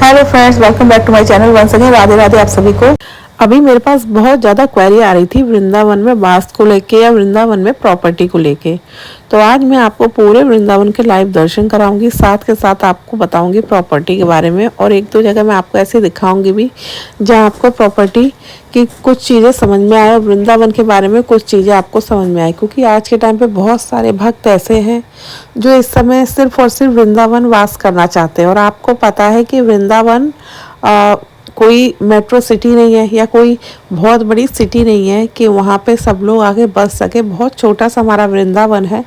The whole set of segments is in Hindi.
Hello friends, welcome back to my channel once again. Radhe Radhe आप सभी को। अभी मेरे पास बहुत ज़्यादा क्वेरी आ रही थी वृंदावन में वास्तु को लेके या वृंदावन में प्रॉपर्टी को लेके। तो आज मैं आपको पूरे वृंदावन के लाइव दर्शन कराऊंगी, साथ के साथ आपको बताऊंगी प्रॉपर्टी के बारे में, और एक दो जगह मैं आपको ऐसे दिखाऊंगी भी जहाँ आपको प्रॉपर्टी की कुछ चीज़ें समझ में आए और वृंदावन के बारे में कुछ चीज़ें आपको समझ में आए। क्योंकि आज के टाइम पे बहुत सारे भक्त ऐसे हैं जो इस समय सिर्फ और सिर्फ वृंदावन वास करना चाहते हैं। और आपको पता है कि वृंदावन कोई मेट्रो सिटी नहीं है या कोई बहुत बड़ी सिटी नहीं है कि वहाँ पे सब लोग आगे बस सके। बहुत छोटा सा हमारा वृंदावन है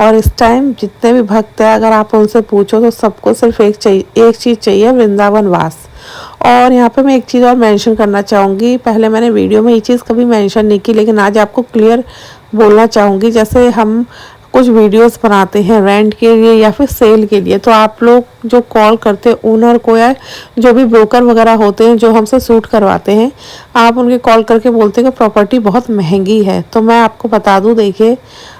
और इस टाइम जितने भी भक्त हैं अगर आप उनसे पूछो तो सबको सिर्फ एक चीज़ चाहिए, वृंदावन वास। और यहाँ पे मैं एक चीज़ और मेंशन करना चाहूँगी। पहले मैंने वीडियो में ये चीज़ कभी मेंशन नहीं की, लेकिन आज आपको क्लियर बोलना चाहूँगी। जैसे हम कुछ वीडियोस बनाते हैं रेंट के लिए या फिर सेल के लिए, तो आप लोग जो कॉल करते हैं ओनर को या जो भी ब्रोकर वगैरह होते हैं जो हमसे शूट करवाते हैं, आप उनके कॉल करके बोलते हैं कि प्रॉपर्टी बहुत महंगी है। तो मैं आपको बता दूं, देखिए,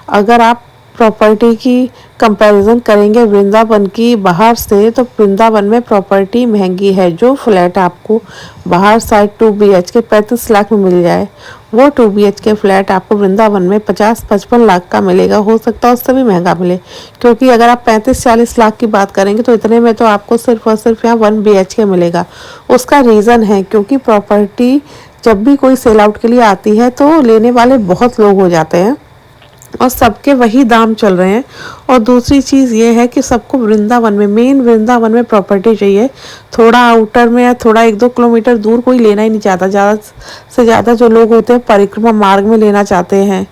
अगर आप प्रॉपर्टी की कंपैरिजन करेंगे वृंदावन की बाहर से, तो वृंदावन में प्रॉपर्टी महंगी है। जो फ्लैट आपको बाहर साइड 2 BHK 35 लाख में मिल जाए, वो 2 BHK फ्लैट आपको वृंदावन में 50-55 लाख का मिलेगा। हो सकता है उससे भी महंगा मिले, क्योंकि अगर आप 35-40 लाख की बात करेंगे तो इतने में तो आपको सिर्फ और सिर्फ यहाँ 1 BHK मिलेगा। उसका रीज़न है क्योंकि प्रॉपर्टी जब भी कोई सेल आउट के लिए आती है तो लेने वाले बहुत लोग हो जाते हैं और सबके वही दाम चल रहे हैं। और दूसरी चीज़ ये है कि सबको वृंदावन में, मेन वृंदावन में प्रॉपर्टी चाहिए। थोड़ा आउटर में या थोड़ा 1-2 किलोमीटर दूर कोई लेना ही नहीं चाहता। ज़्यादा से ज़्यादा जो लोग होते हैं परिक्रमा मार्ग में लेना चाहते हैं,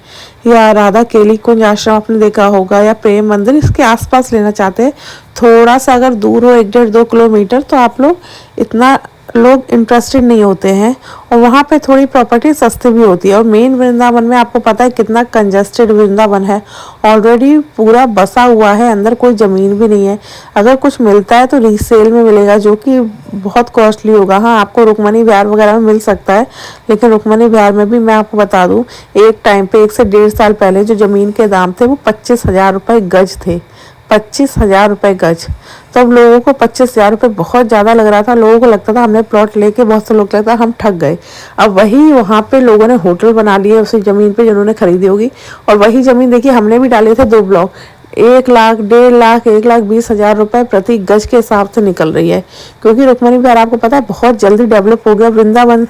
या राधा केली कुंज आश्रम आपने देखा होगा, या प्रेम मंदिर, इसके आसपास लेना चाहते हैं। थोड़ा सा अगर दूर हो 1-1.5-2 किलोमीटर तो आप लोग इतना लोग इंटरेस्टेड नहीं होते हैं, और वहाँ पे थोड़ी प्रॉपर्टी सस्ती भी होती है। और मेन वृंदावन में आपको पता है कितना कंजस्टेड वृंदावन है, ऑलरेडी पूरा बसा हुआ है, अंदर कोई ज़मीन भी नहीं है। अगर कुछ मिलता है तो रीसेल में मिलेगा, जो कि बहुत कॉस्टली होगा। हाँ, आपको रुक्मणी विहार वगैरह में मिल सकता है, लेकिन रुक्मणी विहार में भी मैं आपको बता दूँ, एक टाइम पे 1 से 1.5 साल पहले जो ज़मीन के दाम थे वो 25,000 रुपये गज थे। 25,000 रुपये गज। तब लोगों को 25,000 रुपये बहुत ज़्यादा लग रहा था। लोगों को लगता था हमने प्लॉट लेके, बहुत से लोग लगता हम ठग गए। अब वही वहाँ पे लोगों ने होटल बना लिए उसी ज़मीन पे जिन्होंने खरीदी होगी। और वही ज़मीन देखिए, हमने भी डाले थे 2 ब्लॉक, 1 लाख, 1.5 लाख, 1,20,000 रुपये प्रति गज के हिसाब से निकल रही है। क्योंकि रुक्मणी विहार आपको पता है बहुत जल्दी डेवलप हो गया, वृंदावन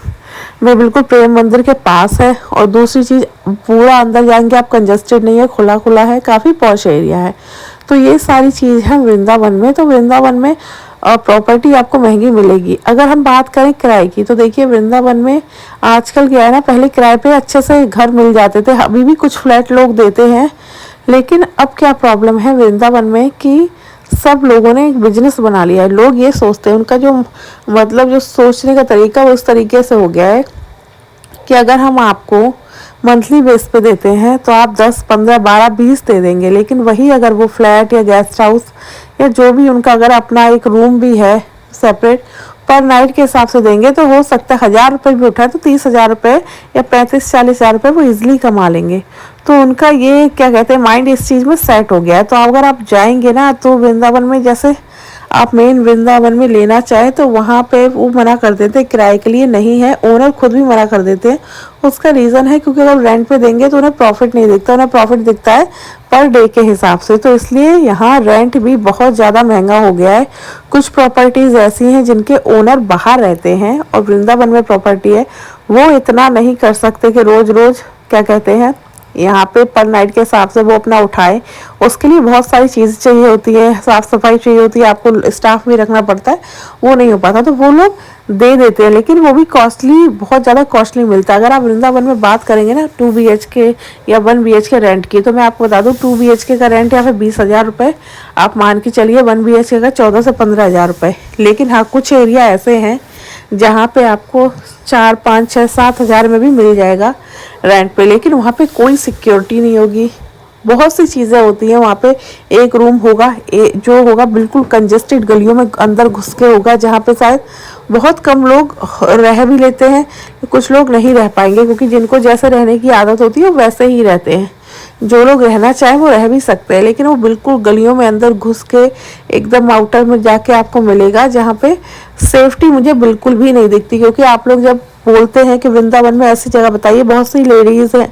में बिल्कुल प्रेम मंदिर के पास है। और दूसरी चीज़, पूरा अंदर जाएंगे आप, कंजस्टेड नहीं है, खुला खुला है, काफ़ी पॉश एरिया है। तो ये सारी चीज़ है वृंदावन में। तो वृंदावन में प्रॉपर्टी आपको महंगी मिलेगी। अगर हम बात करें किराए की, तो देखिए वृंदावन में आजकल क्या है ना, पहले किराए पे अच्छे से घर मिल जाते थे, अभी भी कुछ फ्लैट लोग देते हैं। लेकिन अब क्या प्रॉब्लम है वृंदावन में कि सब लोगों ने एक बिजनेस बना लिया है। लोग ये सोचते हैं, उनका जो मतलब जो सोचने का तरीका वो उस तरीके से हो गया है कि अगर हम आपको मंथली बेस पे देते हैं तो आप 10, 15, 12, 20 दे देंगे। लेकिन वही अगर वो फ्लैट या गेस्ट हाउस या जो भी उनका अगर अपना एक रूम भी है सेपरेट, पर नाइट के हिसाब से देंगे तो हो सकता है 1,000 रुपये भी उठाए तो 30,000 रुपये या 35-40,000 रुपये वो इजीली कमा लेंगे। तो उनका ये क्या कहते हैं, माइंड इस चीज़ में सेट हो गया है। तो अगर आप जाएंगे ना तो वृंदावन में, जैसे आप मेन वृंदावन में लेना चाहे तो वहाँ पे वो मना कर देते हैं, किराए के लिए नहीं है। ओनर खुद भी मना कर देते हैं। उसका रीज़न है क्योंकि अगर रेंट पे देंगे तो उन्हें प्रॉफिट नहीं दिखता, उन्हें प्रॉफिट दिखता है पर डे के हिसाब से। तो इसलिए यहाँ रेंट भी बहुत ज़्यादा महंगा हो गया है। कुछ प्रॉपर्टीज़ ऐसी हैं जिनके ओनर बाहर रहते हैं और वृंदावन में प्रॉपर्टी है, वो इतना नहीं कर सकते कि रोज़ रोज़ क्या कहते हैं यहाँ पे पर नाइट के हिसाब से वो अपना उठाए। उसके लिए बहुत सारी चीज़ें चाहिए होती है, साफ़ सफाई चाहिए होती है, आपको स्टाफ भी रखना पड़ता है, वो नहीं हो पाता। तो वो लोग दे देते हैं, लेकिन वो भी कॉस्टली, बहुत ज़्यादा कॉस्टली मिलता है। अगर आप वृंदावन में बात करेंगे ना 2 BHK या 1 BHK रेंट की, तो मैं आपको बता दूँ 2 BHK का रेंट या फिर 20,000 रुपये आप मान के चलिए, 1 BHK का 14 से 15,000 रुपये। लेकिन हाँ, कुछ एरिया ऐसे हैं जहाँ पे आपको 4, 5, 6, 7 हज़ार में भी मिल जाएगा रेंट पे, लेकिन वहाँ पे कोई सिक्योरिटी नहीं होगी। बहुत सी चीज़ें होती हैं वहाँ पे। एक रूम होगा जो होगा बिल्कुल कंजेस्टेड गलियों में अंदर घुस के होगा, जहाँ पे शायद बहुत कम लोग रह भी लेते हैं। कुछ लोग नहीं रह पाएंगे क्योंकि जिनको जैसे रहने की आदत होती है वो वैसे ही रहते हैं। जो लोग रहना चाहें वो रह भी सकते हैं, लेकिन वो बिल्कुल गलियों में अंदर घुस के एकदम आउटर में जाके आपको मिलेगा, जहाँ पे सेफ्टी मुझे बिल्कुल भी नहीं दिखती। क्योंकि आप लोग जब बोलते हैं कि वृंदावन में ऐसी जगह बताइए, बहुत सी लेडीज़ हैं,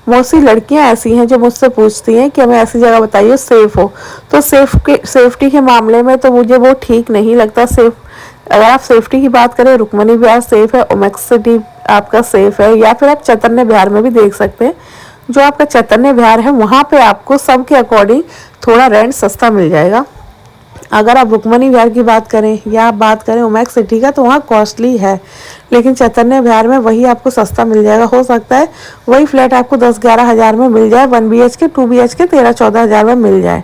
बहुत सी लड़कियां ऐसी हैं जो मुझसे पूछती हैं कि हमें ऐसी जगह बताइए सेफ हो। तो सेफ्टी के मामले में तो मुझे वो ठीक नहीं लगता। अगर आप सेफ्टी की बात करें, रुक्मणी विहार सेफ है, ओमेक्स सिटी आपका सेफ है, या फिर आप चैतन्य विहार में भी देख सकते हैं। जो आपका चैतन्य विहार है वहाँ पे आपको सबके अकॉर्डिंग थोड़ा रेंट सस्ता मिल जाएगा। अगर आप रुक्मणी विहार की बात करें या आप बात करें ओमेक्स सिटी का, तो वहाँ कॉस्टली है, लेकिन चैतन्य विहार में वही आपको सस्ता मिल जाएगा। हो सकता है वही फ्लैट आपको 10-11 हज़ार में मिल जाए, 1 BHK 2 BHK 13-14 हज़ार में मिल जाए।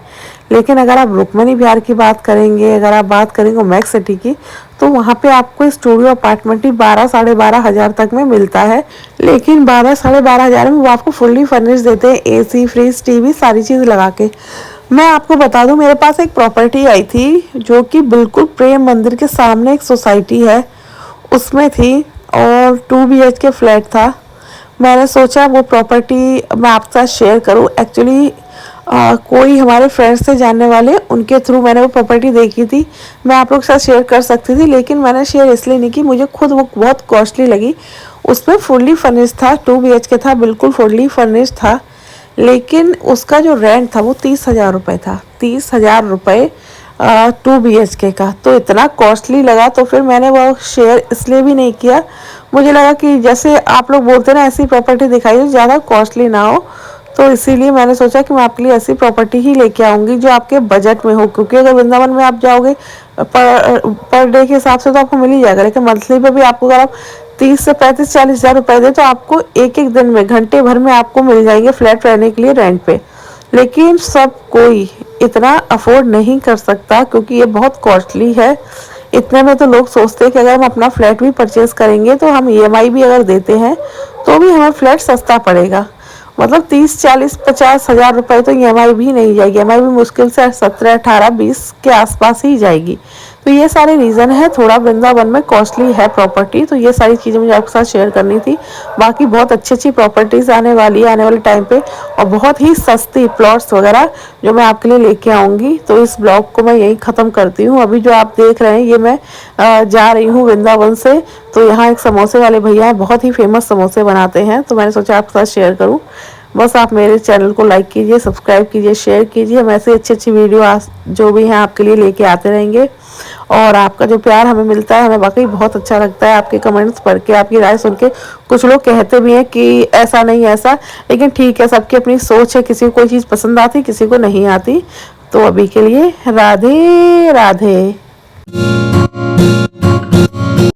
लेकिन अगर आप रुक्मणी विहार की बात करेंगे, अगर आप बात करेंगे ओमेक्स सिटी की, तो वहाँ पे आपको स्टूडियो अपार्टमेंट ही 12-12.5 हज़ार तक में मिलता है। लेकिन 12-12.5 हज़ार में वो आपको फुल्ली फर्निश देते हैं, AC, फ्रिज, TV सारी चीज़ लगा के। मैं आपको बता दूं, मेरे पास एक प्रॉपर्टी आई थी जो कि बिल्कुल प्रेम मंदिर के सामने एक सोसाइटी है उसमें थी, और 2 BHK फ्लैट था। मैंने सोचा वो प्रॉपर्टी मैं आपके साथ शेयर करूं। एक्चुअली कोई हमारे फ्रेंड्स थे जानने वाले, उनके थ्रू मैंने वो प्रॉपर्टी देखी थी। मैं आप लोग के साथ शेयर कर सकती थी, लेकिन मैंने शेयर इसलिए नहीं की, मुझे खुद वो बहुत कॉस्टली लगी। उसमें फुल्ली फर्निश था, 2 BHK था, बिल्कुल फुल्ली फर्निश था, लेकिन उसका जो रेंट था वो 30,000 रुपये था। 30,000 रुपये 2 BHK का, तो इतना कॉस्टली लगा। तो फिर मैंने वो शेयर इसलिए भी नहीं किया, मुझे लगा कि जैसे आप लोग बोलते ना ऐसी प्रॉपर्टी दिखाई जो ज़्यादा कॉस्टली ना हो, तो इसीलिए मैंने सोचा कि मैं आपके लिए ऐसी प्रॉपर्टी ही लेके आऊँगी जो आपके बजट में हो। क्योंकि अगर वृंदावन में आप जाओगे पर डे के हिसाब से तो आपको मिल ही जाएगा, लेकिन मंथली पे भी आपको अगर आप 30 से 35-40 हज़ार रुपये दे, तो आपको एक एक दिन में, घंटे भर में आपको मिल जाएंगे फ्लैट रहने के लिए रेंट पे। लेकिन सब कोई इतना अफोर्ड नहीं कर सकता, क्योंकि ये बहुत कॉस्टली है। इतने में तो लोग सोचते हैं कि अगर हम अपना फ्लैट भी परचेज करेंगे, तो हम EMI भी अगर देते हैं तो भी हमें फ्लैट सस्ता पड़ेगा। मतलब 30-40-50 हज़ार रुपये तो EMI भी नहीं जाएगी, EMI भी मुश्किल से 17-18-20 के आसपास ही जाएगी। तो ये सारे रीज़न है, थोड़ा वृंदावन में कॉस्टली है प्रॉपर्टी। तो ये सारी चीज़ें मुझे आपके साथ शेयर करनी थी। बाकी बहुत अच्छी अच्छी प्रॉपर्टीज़ आने वाली है आने वाले टाइम पे, और बहुत ही सस्ती प्लॉट्स वगैरह जो मैं आपके लिए लेके आऊँगी। तो इस ब्लॉग को मैं यहीं ख़त्म करती हूँ। अभी जो आप देख रहे हैं ये मैं जा रही हूँ वृंदावन से। तो यहाँ एक समोसे वाले भैया हैं, बहुत ही फेमस समोसे बनाते हैं, तो मैंने सोचा आपके साथ शेयर करूँ। बस आप मेरे चैनल को लाइक कीजिए, सब्सक्राइब कीजिए, शेयर कीजिए। हम ऐसे अच्छी अच्छी वीडियो जो भी हैं आपके लिए लेके आते रहेंगे। और आपका जो प्यार हमें मिलता है, हमें वाकई बहुत अच्छा लगता है। आपके कमेंट्स पढ़ के, आपकी राय सुन के, कुछ लोग कहते भी हैं कि ऐसा नहीं ऐसा, लेकिन ठीक है, सबकी अपनी सोच है। किसी को कोई चीज़ पसंद आती, किसी को नहीं आती। तो अभी के लिए राधे राधे।